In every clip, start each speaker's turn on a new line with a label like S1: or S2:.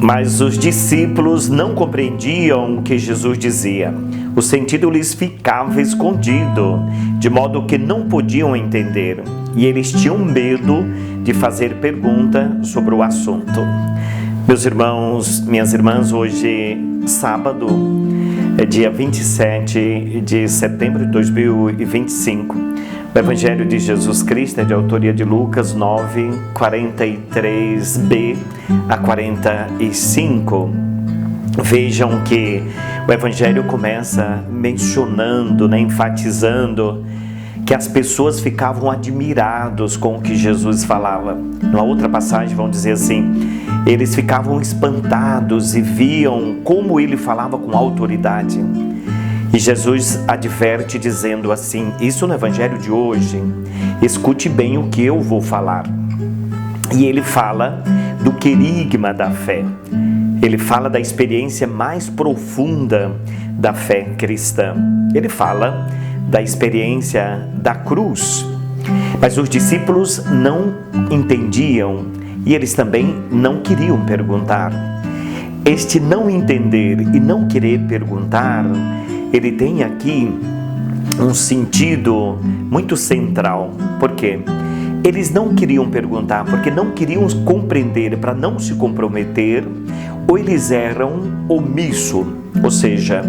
S1: Mas os discípulos não compreendiam o que Jesus dizia. O sentido lhes ficava escondido, de modo que não podiam entender. E eles tinham medo de fazer pergunta sobre o assunto. Meus irmãos, minhas irmãs, hoje, sábado, é dia 27 de setembro de 2025. O Evangelho de Jesus Cristo é de autoria de Lucas 9, 43b a 45. Vejam que o Evangelho começa mencionando, enfatizando que as pessoas ficavam admirados com o que Jesus falava. Numa outra passagem vão dizer assim, eles ficavam espantados e viam como ele falava com autoridade. E Jesus adverte dizendo assim, isso no Evangelho de hoje, escute bem o que eu vou falar. E ele fala do querigma da fé. Ele fala da experiência mais profunda da fé cristã. Ele fala da experiência da cruz. Mas os discípulos não entendiam e eles também não queriam perguntar. Este não entender e não querer perguntar, ele tem aqui um sentido muito central. Por quê? Eles não queriam perguntar porque não queriam compreender para não se comprometer, ou eles eram omissos, ou seja,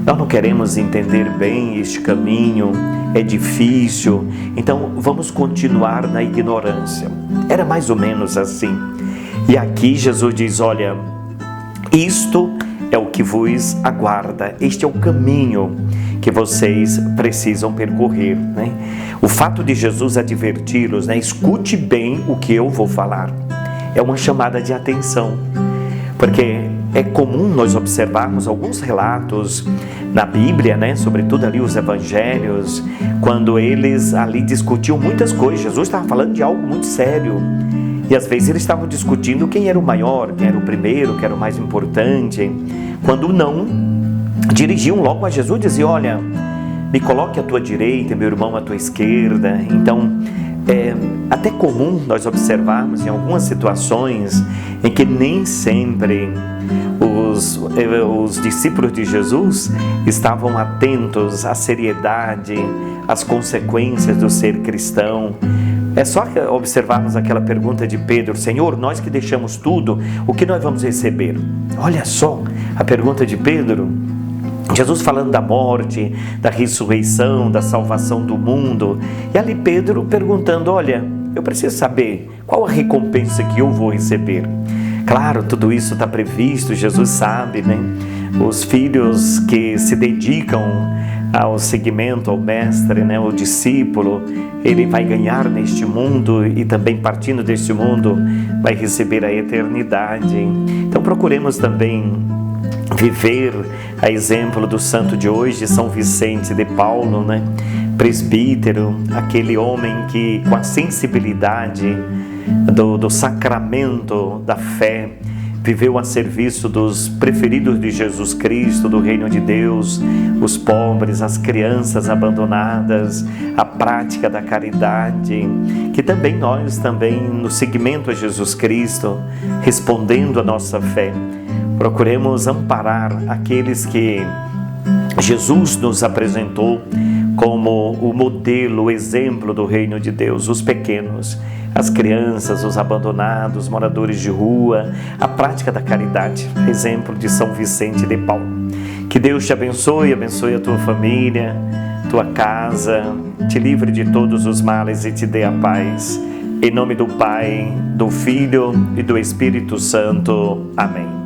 S1: nós não queremos entender bem este caminho, é difícil, então vamos continuar na ignorância. Era mais ou menos assim. E aqui Jesus diz, olha, isto é o que vos aguarda, este é o caminho que vocês precisam percorrer, O fato de Jesus adverti-los, escute bem o que eu vou falar, é uma chamada de atenção, porque é comum nós observarmos alguns relatos na Bíblia, sobretudo ali os evangelhos, quando eles ali discutiam muitas coisas. Jesus estava falando de algo muito sério e às vezes eles estavam discutindo quem era o maior, quem era o primeiro, quem era o mais importante. Quando não, dirigiam logo a Jesus e diziam, olha, me coloque à tua direita, meu irmão à tua esquerda. Então, é até comum nós observarmos em algumas situações em que nem sempre os discípulos de Jesus estavam atentos à seriedade, às consequências do ser cristão. É só observarmos aquela pergunta de Pedro, Senhor, nós que deixamos tudo, o que nós vamos receber? Olha só a pergunta de Pedro. Jesus falando da morte, da ressurreição, da salvação do mundo. E ali Pedro perguntando, olha, eu preciso saber qual a recompensa que eu vou receber. Claro, tudo isso está previsto, Jesus sabe, Os filhos que se dedicam ao seguimento ao mestre, o discípulo, ele vai ganhar neste mundo e também partindo deste mundo vai receber a eternidade. Então procuremos também viver a exemplo do santo de hoje, São Vicente de Paulo, presbítero, aquele homem que com a sensibilidade do sacramento da fé viveu a serviço dos preferidos de Jesus Cristo, do reino de Deus, os pobres, as crianças abandonadas, a prática da caridade, que também nós, no seguimento a Jesus Cristo, respondendo a nossa fé, procuremos amparar aqueles que Jesus nos apresentou como o modelo, o exemplo do reino de Deus, os pequenos, as crianças, os abandonados, moradores de rua, a prática da caridade, exemplo de São Vicente de Paulo. Que Deus te abençoe, abençoe a tua família, tua casa, te livre de todos os males e te dê a paz. Em nome do Pai, do Filho e do Espírito Santo. Amém.